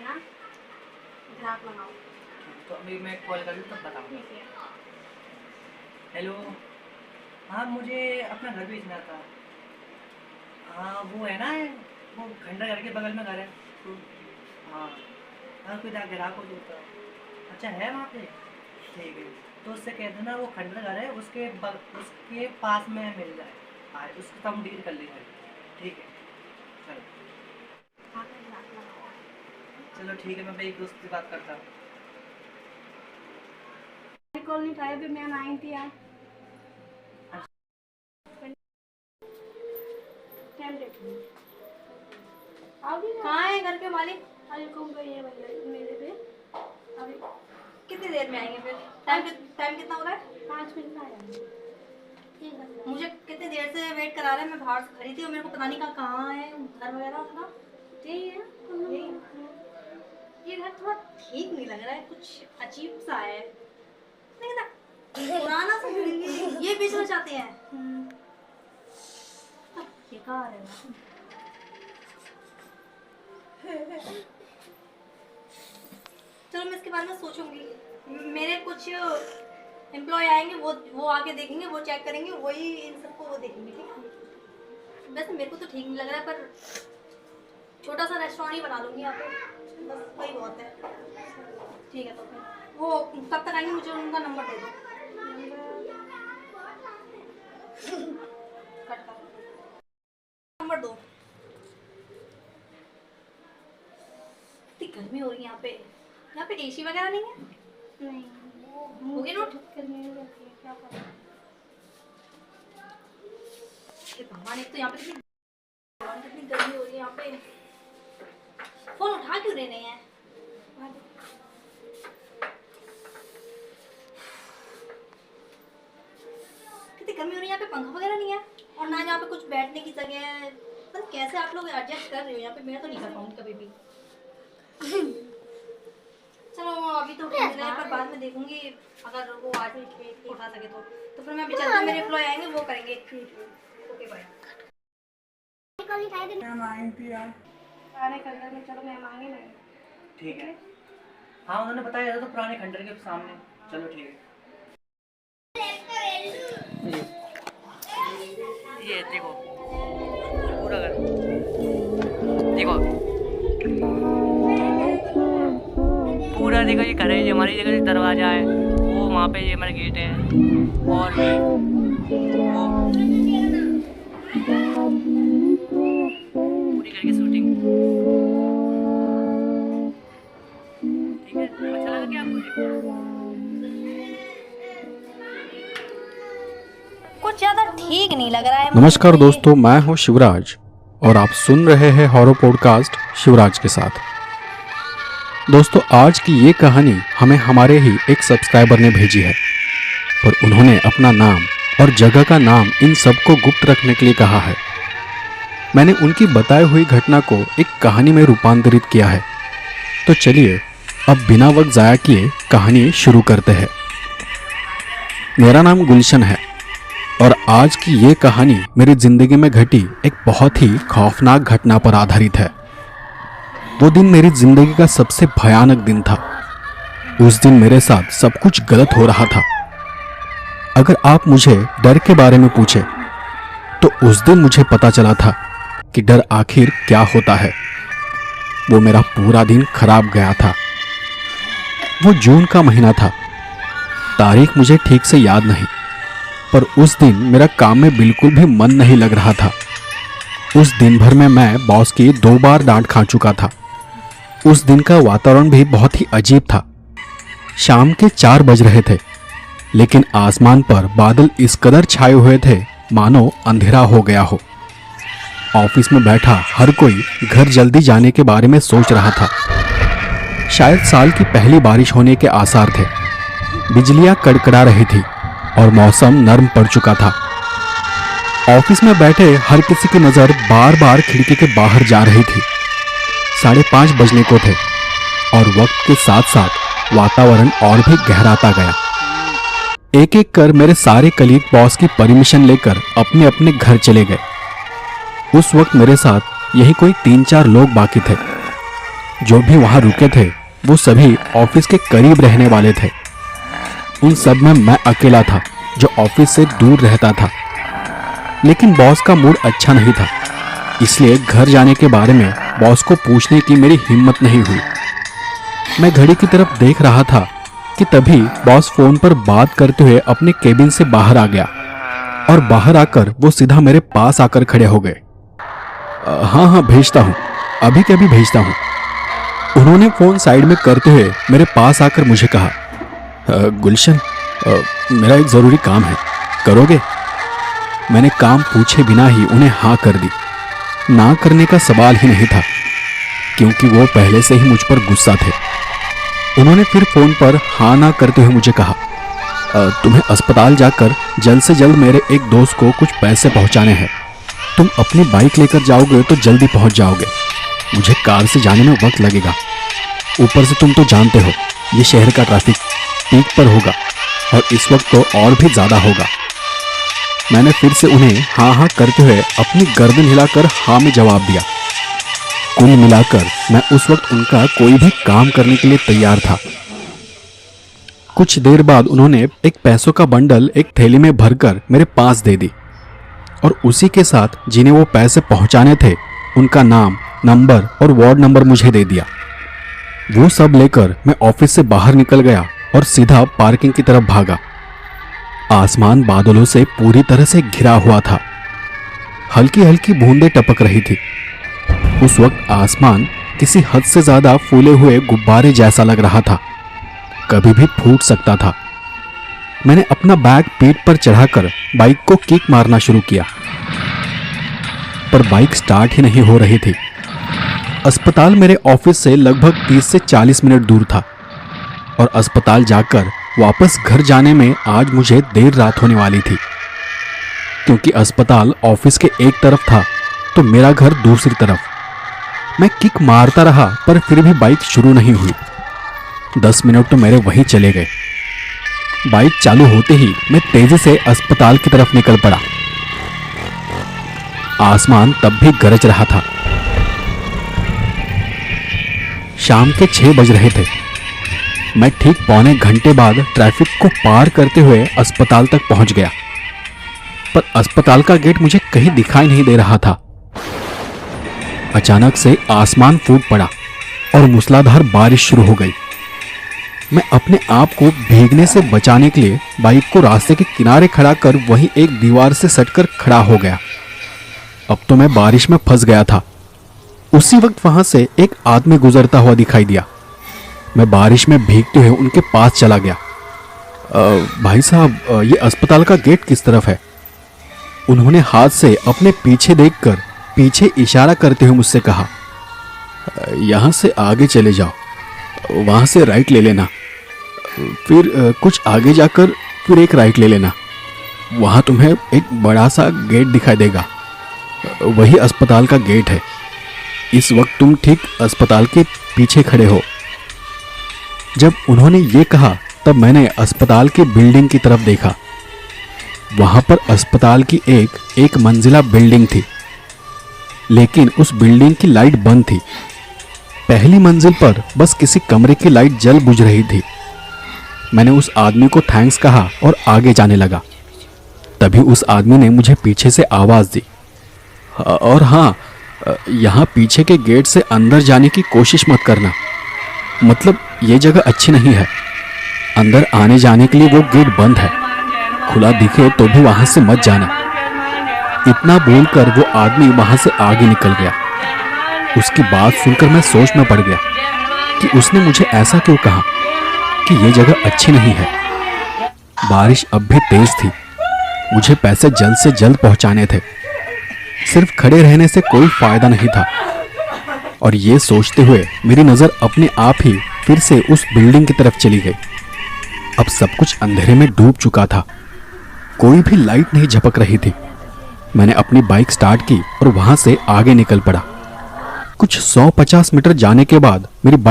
देना, ग्राहक लगाओ। तो अभी मैं कॉल कर लूँ तब बताऊँगा। ठीक है। हेलो, हाँ मुझे अपना घर बेचना था। हाँ वो है ना, वो खंडर घर के बगल में घर है। हाँ हाँ, कोई ग्राहक हो जो। अच्छा है वहाँ पे, ठीक है। तो उससे कह देना वो खंडर घर है, उसके पास में मिल जाए। हाँ उसको हम डील कर लेंगे। ठीक है चलो। हाँ तो ग्राहक लगाओ। चलो ठीक है, मैं मेरी दोस्त से बात करता हूँ। कॉल नहीं उठाया, अभी मैम आई थी यार। कहाँ है घर के मालिक? अरे कौन गई है भैया मेरे पे? अभी कितनी देर में आएंगे फिर? टाइम कितना हो रहा है? 5 मिनट में आया। मुझे कितनी देर से वेट करा रहे हैं, मैं बाहर से खड़ी थी और मेरे को पता नहीं कहाँ है घर वगैरह उनका। यही है ये घर थोड़ा ठीक नहीं लग रहा है, कुछ अजीब सा है। नहीं ना, पुराना सा ये बेचना चाहते हैं। बेकार है ना। चलो मैं इसके बारे में सोचूंगी। मेरे कुछ एम्प्लॉय आएंगे, वो आके देखेंगे, वो चेक करेंगे, वही इन सबको वो देखेंगे। ठीक है, वैसे मेरे को तो ठीक नहीं लग रहा है, पर छोटा सा रेस्टोरेंट ही बना लूंगी यहाँ पे, बस वही बहुत है। ठीक है, तो फिर वो कब तक आएंगे, मुझे उनका नंबर दे दो। कट कर, नंबर दो। इतनी गर्मी हो रही है यहाँ पे एसी वगैरह नहीं है? नहीं होगी नोट करने में रहती है, क्या करें? भगवान, एक तो यहाँ पे कितनी गर्मी हो रही है यहाँ पे। फोन उठा क्यों रहे नहीं है? कितनी गर्मी हो रही है यहाँ पे, पंखा वगैरह नहीं है और ना यहाँ पे कुछ बैठने की जगह है। पता कैसे आप लोग एडजस्ट कर रहे हो यहाँ पे, मैं तो नहीं कर पाऊंगी कभी भी। चलो अभी तो ठीक है, पर बाद में देखूंगी अगर वो आज उठा सके तो फिर मैं अभी चलती हूँ, मेरे एम्प्लॉय आएंगे वो करेंगे। Okay bye. मैम आई थी यार। पुराने खंडर में, चलो मैम आएंगे नहीं। ठीक है, हाँ उन्होंने बताया था तो पुराने खंडर के सामने। चलो ठीक है। ये देखो पूरा घर, देखो पूरा देखो, ये घर है, ये हमारी जगह से दरवाजा है, वो वहाँ पे ये हमारा गेट है, और वो पूरी घर की शूटिंग। ठीक है, अच्छा लगा क्या आपको? कुछ ज्यादा ठीक नहीं लग रहा है। नमस्कार दोस्तों, मैं हूं शिवराज और आप सुन रहे हैं हॉरर पॉडकास्ट शिवराज के साथ। दोस्तों, आज की ये कहानी हमें हमारे ही एक सब्सक्राइबर ने भेजी है, पर उन्होंने अपना नाम और जगह का नाम इन सबको गुप्त रखने के लिए कहा है। मैंने उनकी बताई हुई घटना को एक कहानी में रूपांतरित किया है। तो चलिए अब बिना वक्त ज़ाया किए कहानी शुरू करते हैं। मेरा नाम गुलशन है और आज की ये कहानी मेरी ज़िंदगी में घटी एक बहुत ही खौफनाक घटना पर आधारित है। वो दिन मेरी ज़िंदगी का सबसे भयानक दिन था। उस दिन मेरे साथ सब कुछ गलत हो रहा था। अगर आप मुझे डर के बारे में पूछे तो उस दिन मुझे पता चला था कि डर आखिर क्या होता है। वो मेरा पूरा दिन खराब गया था। वो जून का महीना था, तारीख मुझे ठीक से याद नहीं, पर उस दिन मेरा काम में बिल्कुल भी मन नहीं लग रहा था। उस दिन भर में मैं बॉस की 2 बार डांट खा चुका था। उस दिन का वातावरण भी बहुत ही अजीब था। शाम के 4 बज रहे थे, लेकिन आसमान पर बादल इस कदर छाए हुए थे मानो अंधेरा हो गया हो। ऑफिस में बैठा हर कोई घर जल्दी जाने के बारे में सोच रहा था। शायद साल की पहली बारिश होने के आसार थे। बिजलियां कड़कड़ा रही थी और मौसम नर्म पड़ चुका था। ऑफिस में बैठे हर किसी की नज़र बार बार खिड़की के बाहर जा रही थी। 5:30 बजने को थे और वक्त के साथ साथ वातावरण और भी गहराता गया। एक एक कर मेरे सारे कलीग बॉस की परमिशन लेकर अपने अपने घर चले गए। उस वक्त मेरे साथ यही कोई 3-4 लोग बाकी थे। जो भी वहां रुके थे वो सभी ऑफिस के करीब रहने वाले थे। उन सब में मैं अकेला था जो ऑफिस से दूर रहता था। लेकिन बॉस का मूड अच्छा नहीं था, इसलिए घर जाने के बारे में बॉस को पूछने की मेरी हिम्मत नहीं हुई। मैं घड़ी की तरफ देख रहा था कि तभी बॉस फोन पर बात करते हुए अपने केबिन से बाहर आ गया और बाहर आकर वो सीधा मेरे पास आकर खड़े हो गए। हाँ हाँ भेजता हूँ, अभी के अभी भेजता हूँ। उन्होंने फोन साइड में करते हुए मेरे पास आकर मुझे कहा, गुलशन मेरा एक ज़रूरी काम है, करोगे? मैंने काम पूछे बिना ही उन्हें हाँ कर दी। ना करने का सवाल ही नहीं था, क्योंकि वो पहले से ही मुझ पर गुस्सा थे। उन्होंने फिर फोन पर हाँ ना करते हुए मुझे कहा, तुम्हें अस्पताल जाकर जल्द से जल्द मेरे एक दोस्त को कुछ पैसे पहुंचाने हैं। तुम अपनी बाइक लेकर जाओगे तो जल्दी पहुंच जाओगे, मुझे कार से जाने में वक्त लगेगा। ऊपर से तुम तो जानते हो ये शहर का ट्रैफिक पीक पर होगा और इस वक्त तो और भी ज़्यादा होगा। मैंने फिर से उन्हें हाँ हाँ करते हुए अपनी गर्दन हिलाकर हाँ में जवाब दिया। कुल मिलाकर मैं उस वक्त उनका कोई भी काम करने के लिए तैयार था। कुछ देर बाद उन्होंने एक पैसों का बंडल एक थैली में भरकर मेरे पास दे दी और उसी के साथ जिन्हें वो पैसे पहुंचाने थे उनका नाम, नंबर और वार्ड नंबर मुझे दे दिया। वो सब लेकर मैं ऑफिस से बाहर निकल गया और सीधा पार्किंग की तरफ भागा। आसमान बादलों से पूरी तरह से घिरा हुआ था। हल्की हल्की बूंदें टपक रही थी। उस वक्त आसमान किसी हद से ज्यादा फूले हुए गुब्बारे जैसा लग रहा था, कभी भी फूट सकता था। मैंने अपना बैग पीठ पर चढ़ाकर बाइक को किक मारना शुरू किया, पर बाइक स्टार्ट ही नहीं हो रही थी। अस्पताल मेरे ऑफिस से लगभग 30 से 40 मिनट दूर था और अस्पताल जाकर वापस घर जाने में आज मुझे देर रात होने वाली थी। क्योंकि अस्पताल ऑफिस के एक तरफ था तो मेरा घर दूसरी तरफ। मैं किक मारता रहा पर फिर भी बाइक शुरू नहीं हुई। 10 मिनट तो मेरे वहीं चले गए। बाइक चालू होते ही मैं तेजी से अस्पताल की तरफ निकल पड़ा। आसमान तब भी गरज रहा था। शाम के 6 बज रहे थे। मैं ठीक पौने घंटे बाद ट्रैफिक को पार करते हुए अस्पताल तक पहुंच गया, पर अस्पताल का गेट मुझे कहीं दिखाई नहीं दे रहा था। अचानक से आसमान फूट पड़ा और मूसलाधार बारिश शुरू हो गई। मैं अपने आप को भीगने से बचाने के लिए बाइक को रास्ते के किनारे खड़ा कर वहीं एक दीवार से सटकर खड़ा हो गया। अब तो मैं बारिश में फंस गया था। उसी वक्त वहां से एक आदमी गुजरता हुआ दिखाई दिया। मैं बारिश में भीगते हुए उनके पास चला गया। भाई साहब, ये अस्पताल का गेट किस तरफ है? उन्होंने हाथ से अपने पीछे देखकर पीछे इशारा करते हुए मुझसे कहा, यहाँ से आगे चले जाओ, वहाँ से राइट ले लेना, फिर कुछ आगे जाकर फिर एक राइट ले लेना, वहाँ तुम्हें एक बड़ा सा गेट दिखाई देगा, वही अस्पताल का गेट है। इस वक्त तुम ठीक अस्पताल के पीछे खड़े हो। जब उन्होंने ये कहा तब मैंने अस्पताल के बिल्डिंग की तरफ देखा। वहां पर अस्पताल की एक मंजिला बिल्डिंग थी, लेकिन उस बिल्डिंग की लाइट बंद थी। पहली मंजिल पर बस किसी कमरे की लाइट जल बुझ रही थी। मैंने उस आदमी को थैंक्स कहा और आगे जाने लगा। तभी उस आदमी ने मुझे पीछे से आवाज दी, और हाँ, यहाँ पीछे के गेट से अंदर जाने की कोशिश मत करना, मतलब ये जगह अच्छी नहीं है। अंदर आने जाने के लिए वो गेट बंद है, खुला दिखे तो भी वहां से मत जाना। इतना बोलकर वो आदमी वहां से आगे निकल गया। उसकी बात सुनकर मैं सोच में पड़ गया कि उसने मुझे ऐसा क्यों कहा कि ये जगह अच्छी नहीं है। बारिश अब भी तेज थी, मुझे पैसे जल्द से जल्द पहुंचाने थे। सिर्फ खड़े रहने से कोई फायदा नहीं था। और ये सोचते हुए मेरी नज़र अपने आप ही फिर से उस बिल्डिंग की तरफ चली गई। अब सब कुछ अंधेरे में डूब चुका था, कोई भी लाइट नहीं झपक रही थी। मैंने अपनी बाइक स्टार्ट की और वहां से आगे निकल पड़ा। कुछ 150 मीटर जाने के बाद मेरी बाइक